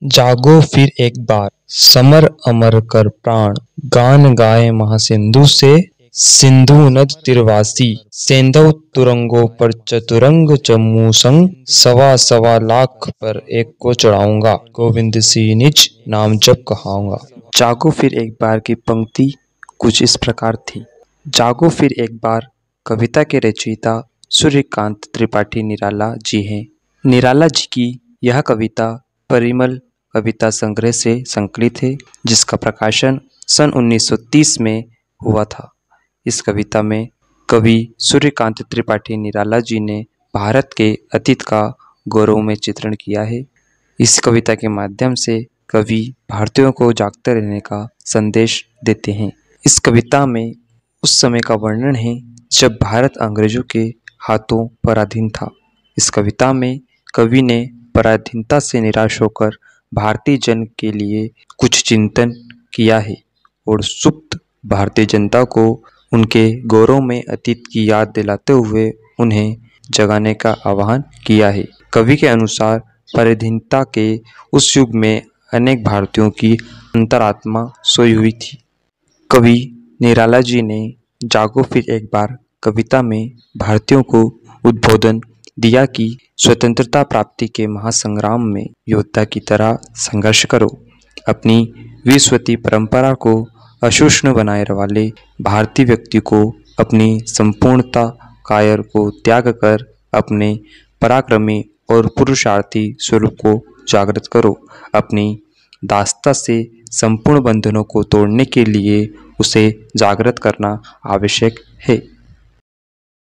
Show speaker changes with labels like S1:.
S1: जागो फिर एक बार, समर अमर कर प्राण, गान गाए महासिंधु से, सिंधु नद तीरवासी, सेंधव तुरंगों पर चतुरंग जम्मू संग, सवा सवा लाख पर एक को चढ़ाऊंगा, गोविंद सिंह निज नाम जप कहाऊंगा। जागो फिर एक बार की पंक्ति कुछ इस प्रकार थी। जागो फिर एक बार कविता के रचयिता सूर्यकांत त्रिपाठी निराला जी हैं। निराला जी की यह कविता परिमल कविता संग्रह से संकलित है, जिसका प्रकाशन सन 1930 में हुआ था। इस कविता में कवि सूर्यकांत त्रिपाठी निराला जी ने भारत के अतीत का गौरवमय चित्रण किया है। इस कविता के माध्यम से कवि भारतीयों को जागते रहने का संदेश देते हैं। इस कविता में उस समय का वर्णन है जब भारत अंग्रेजों के हाथों पराधीन था। इस कविता में कवि ने पराधीनता से निराश होकर भारतीय जन के लिए कुछ चिंतन किया है और सुप्त भारतीय जनता को उनके गौरवमय अतीत की याद दिलाते हुए उन्हें जगाने का आह्वान किया है। कवि के अनुसार पराधीनता के उस युग में अनेक भारतीयों की अंतरात्मा सोई हुई थी। कवि निराला जी ने जागो फिर एक बार कविता में भारतीयों को उद्बोधन दिया कि स्वतंत्रता प्राप्ति के महासंग्राम में योद्धा की तरह संघर्ष करो। अपनी विश्वती परंपरा को अशुष्ण बनाए वाले भारतीय व्यक्ति को अपनी संपूर्णता कायर को त्याग कर अपने पराक्रमी और पुरुषार्थी स्वरूप को जागृत करो। अपनी दासता से संपूर्ण बंधनों को तोड़ने के लिए उसे जागृत करना आवश्यक है।